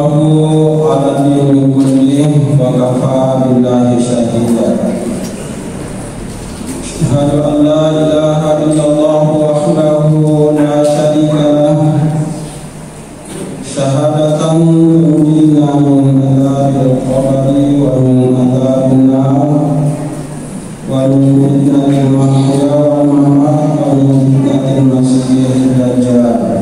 yudhhirahu 'ala dini kullih wa kafaa billahi shahida. Asyhadu an la ilaha illallah wahdahu la syarika lah, syahadatan tunjina min adzabil qabri wa min adzabin nar wa min fitnatil mahya wal mamat wa min fitnatil masiihid dajjal.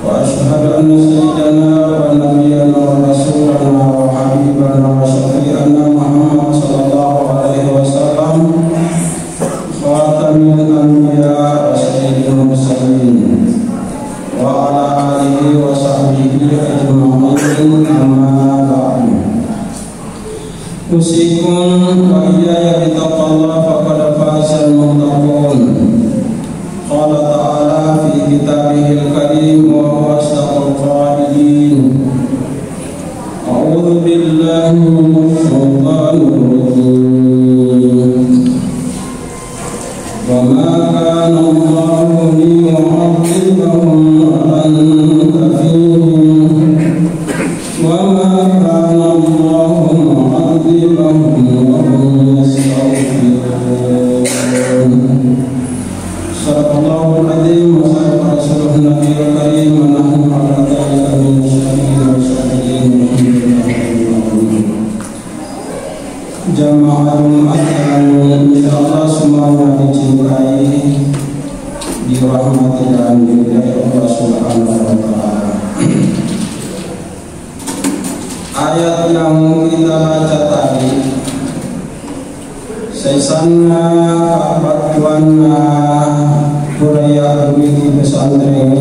Wa asyhadu anna sayyidana wa nabiyyana wa rasulana wa habibana wa syafi'ana Muhammad sallallahu alaihi wasallam khatamul anbiya wa sayyidil mursalin wa ala alihi wa sahbihi ajma'in, amma ba'du. Usikum wa iyaya bitaqallah faqad fazal muttaqun. Qala ta'ala fi kitabihil karim wa huwa asdaqul qailin. A'udzu billahi minasy syaithanir rajim. Wa ma kana Allahu liyu'adzibahum wa anta fihim wa ma kana Allahu mu'adzibahum wa hum yastaghfirun. Sadaqallahul adzim wa sadaqa rasulun nabiyul karim wa nahnu 'ala dzalika minasyahidin wa syahidin. Jamaah Jumat yang insyaallah semuanya dicintai, dirahmati dan diridai Allah Subhanahu wa taala. Ayat yang kita baca tadi sesana kabatuanna kuraya di pesantren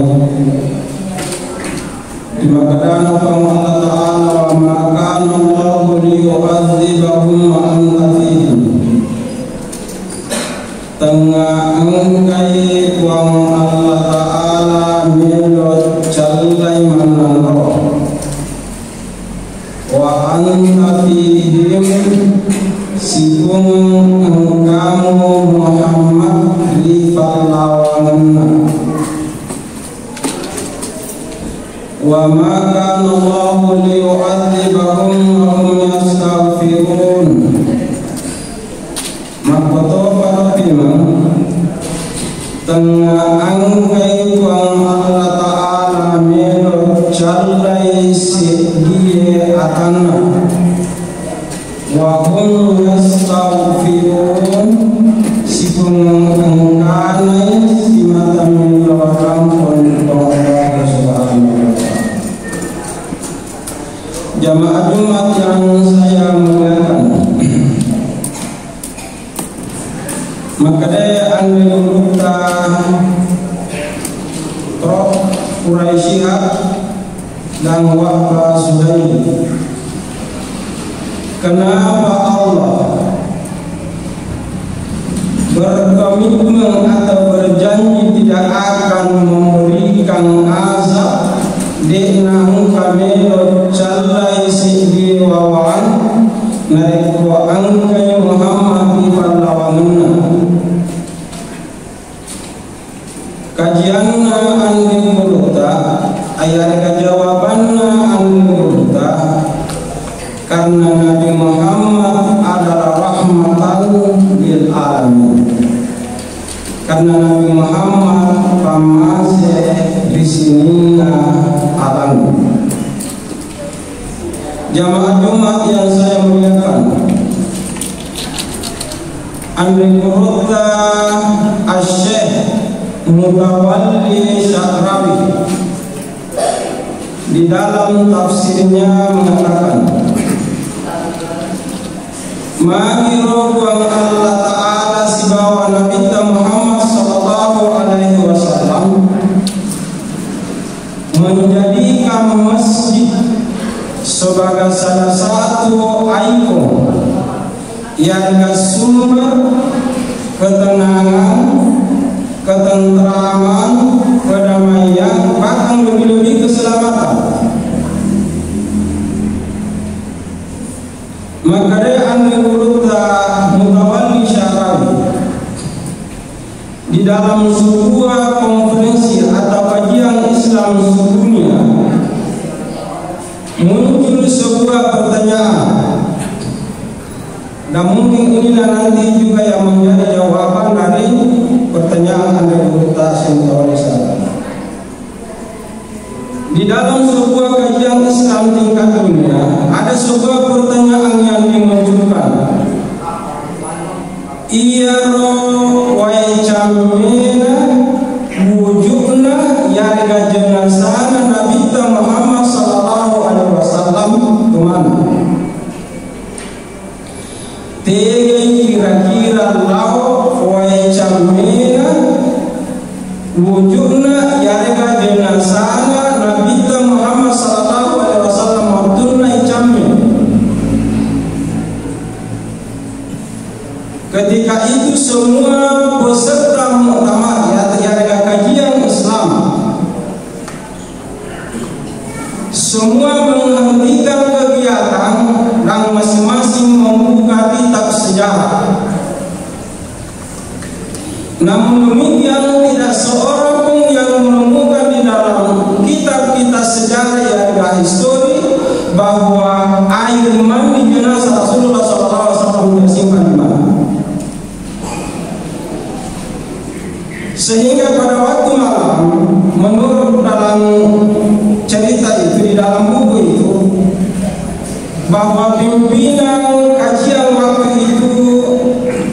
di makadana Allah Ta'ala wa maka Allahu liyu'adzibahum wa anta fihim. Tengah angkai kuang Allah Ta'ala melot callai manang wa anta fihim sikung engkamu Muhammad li falawanna. Wa ma kana Allahu liyu'adzibahum wa hum yastaghfirun. Makoto para firman tengah angkai kuang Allah Ta'ala melot callai sigie atanna wa hum yastaghfirun sikung engkane simata min rampun Allah Subhanahu wa ta'ala. Jamaah Jumat yang saya muliakan, maka daya anggota Prof Quraisyah dan Wahba Suhaili, kenapa Allah berkomitmen atau berjanji tidak akan memberikan azab dinang kamelo callai sidi wawan nareko angkai Muhammad di pallawanna. Kajianna andi murta ayat jawabanna andi murta karena Nabi Muhammad adalah rahmatan lil alamin. Karena Nabi Muhammad pamase di sini alam. Jamaah Jumat yang saya muliakan, Andri Kurutta Asy-Syaikh Mutawalli Syahrawi di dalam tafsirnya mengatakan, Magiru Allah Ta'ala sibawa Nabi Muhammad sallallahu alaihi wasallam menjadikan masjid sebagai salah satu ikon yang sumber ketenangan, ketentraman, kedamaian, bahkan lebih-lebih keselamatan. Maka dia anggota Mutawalli Syahrawi di dalam sebuah konferensi atau kajian Islam sedunia Dan mungkin inilah nanti juga yang menjadi jawaban dari pertanyaan Anda Ustaz Sintawarisal. Di dalam sebuah kajian Islam tingkat dunia, ada sebuah pertanyaan yang dimunculkan. Iyaro wai camina wujudna yarga jenazah Nabi Muhammad sallallahu alaihi wasallam kemana? Tege kira-kira lau wai camina wujudna yarga jenazah Nabi Muhammad sallallahu alaihi wasallam abdulna icamnya. Ketika itu semua peserta muktamar yarga kajian Islam semua menghentikan kegiatan dan masing-masing membuka kitab sejarah. Namun demikian tidak seorang pun yang menemukan di dalam kitab-kitab sejarah yang histori bahwa air mandi jenazah Rasulullah SAW disimpan di mana. Sehingga pada waktu malam, menurut dalam cerita itu di dalam buku itu, bahwa pimpinan kajian waktu itu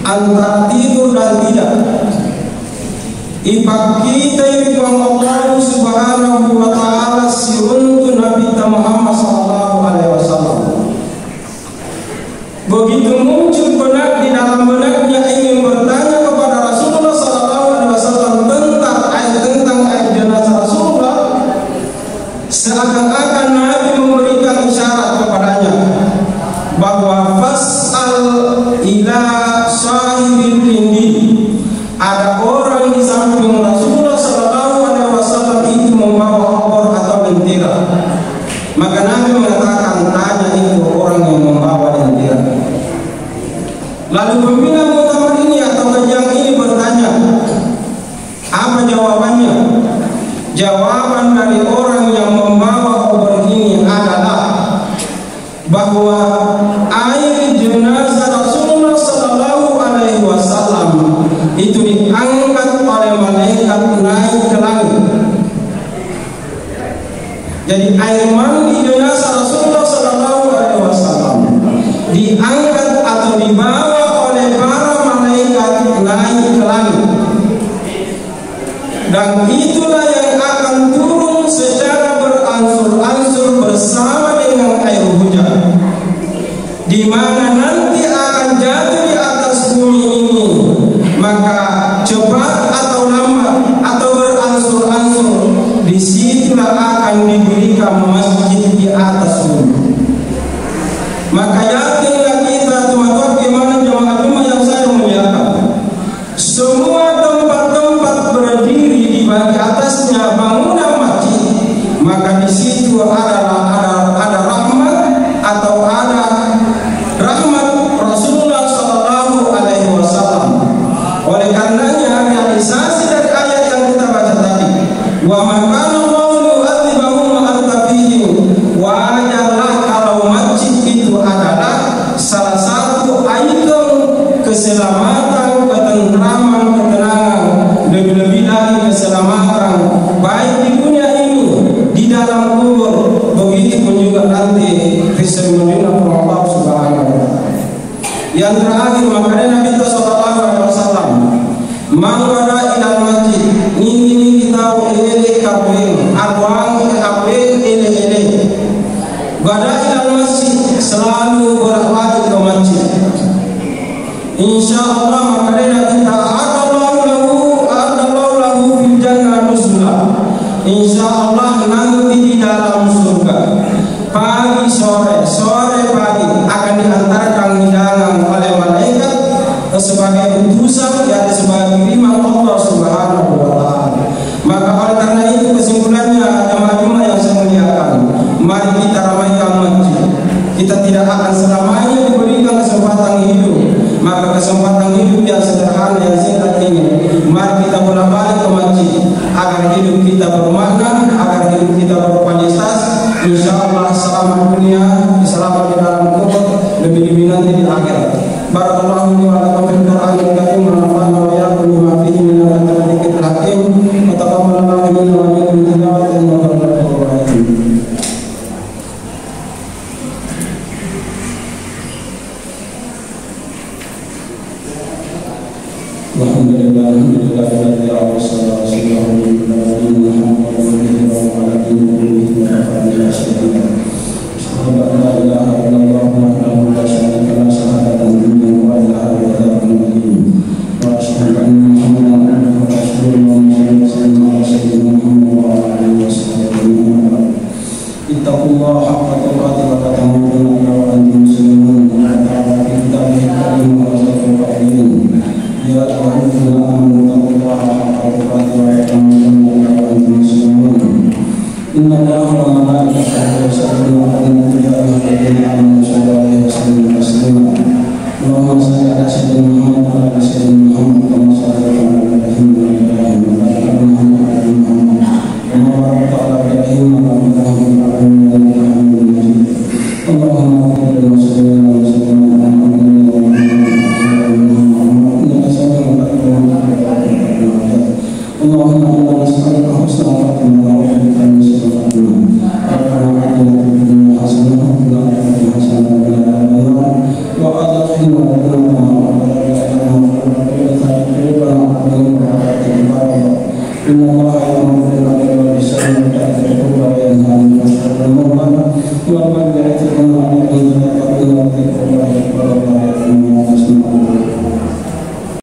antara tidur dan tidak. Ipak kita itu Allah Subhanahu wa Ta'ala siruntu Nabi Muhammad sallallahu alaihi wasallam. Begitu muncul benak di dalam benaknya ingin bertanya kepada Rasulullah sallallahu alaihi wasallam tentang air jenazah Rasulullah, seakan-akan Nabi memberikan isyarat kepadanya bahwa fas'al ila sahibil indi. Ada orang di samping Rasulullah sallallahu alaihi wasallam itu membawa obor atau lentera. Maka Nabi mengatakan, tanya itu orang yang membawa lentera. Lalu pimpinan muktamar ini atau kajian ini bertanya, apa jawabannya? Jawaban dari orang yang membawa obor ini adalah bahwa air jenazah Rasulullah sallallahu alaihi wasallam itu diangkat oleh malaikat naik ke langit. Jadi air mandi jenazah Rasulullah sallallahu alaihi wasallam diangkat atau dibawa oleh para malaikat naik ke langit. Dan itulah yang akan turun secara beransur-ansur bersama dengan air hujan, di mana nanti akan jatuh di atas bumi ini. Maka cepat atau lambat atau beransur-ansur, disitulah akan diberikan masjid di atas bumi. Maka yakinlah kita teman-teman, bagaimana jemaah yang saya muliakan, semua tempat-tempat berdiri di bagi atasnya bangunan masjid, maka di situ ada rahmat atau ada rahmat Rasulullah sallallahu alaihi wasallam. Oleh karenanya realisasi dari ayat yang kita baca tadi, wa man kana Allahu yu'adzibahum wa anta fihim, wajarlah kalau masjid itu adalah salah satu ikon keselamatan, ketentraman, ketenangan, lebih-lebih lagi keselamatan baik di dunia ini, di dalam kubur, begitu pun juga nanti fisabilillah Allah Subhanahu wa Ta'ala. Yang terakhir, maka Nabi sallallahu alaihi wasallam mangkara ila masjid ini kita ele kabin arwang kabin ele bada ila masjid, selalu bolak-balik ke masjid. Insyaallah maka Nabi ta'ala lahu fil jannah nuzula. Insyaallah nanti di dalam surga pagi sore pagi akan diantarkan hidangan oleh malaikat sebagai utusan yang sebagai firman Allah Subhanahu wa Ta'ala. Maka oleh karena itu kesimpulannya jemaah yang saya muliakan, mari kita ramaikan masjid. Kita tidak akan selamanya diberikan kesempatan hidup, maka kesempatan hidup yang sederhana yang singkat ini, mari kita bolak-balik ke masjid agar hidup kita bermakna, agar hidup kita berkualitas. Insyaallah selamat dunia, selamat di dalam kubur, lebih-lebih nanti di akhirat. Barakallahu li wa lakum fil Qur'anil karim wa nafa'ana wa iyyakum bima fihi min al-ayati wa dzikril hakim wa taqabbalallahu minna wa minkum tilawatan wa barakatuhu alaihim. Alhamdulillah alladzi arsala rasulahu bil huda wa dinil haqq wa ala dinihi wa ala shadida. Asyhadu an la ilaha illallah wahdahu la syarika lahu syahadatan wa ilaha illallah wa asyhadu anna Muhammadan abduhu wa rasuluhu sallallahu alaihi wa alihi wasallam. Ittaqullaha haqqa tuqatih wa la tamutunna illa wa antum muslimun. Ta'ala fi kitabihi al-karim wa astaghfiruh. Ya ayyuhallazina amanu taqullaha haqqa tuqatih wa la tamutunna illa wa antum muslimun. Inna Allaha wa malaikatahu yusalluna 'alan nabi ya ayyuhallazina amanu sallu 'alaihi wa sallimu taslima. Allahumma shalli 'ala sayyidina Muhammad wa 'ala sayyidina Muhammad kama shallaita 'ala Ibrahim wa 'ala Ibrahim wa 'ala Muhammad kama barakta 'ala Ibrahim wa 'ala Ibrahim innaka Hamidum Majid. Allahumma ighfir lil muslimina wal muslimat wal mu'minina wal mu'minat innaka sami'un 'aliim. Allahumma inna nas'aluka husnal khatimah wa husnal khatimah. Rabbana atina fid dunya hasanah wa fil akhirati hasanah wa qina adzaban nar. Wa adkhilna al-jannata ma'al abrar wa qina adzaban nar. Inna Allaha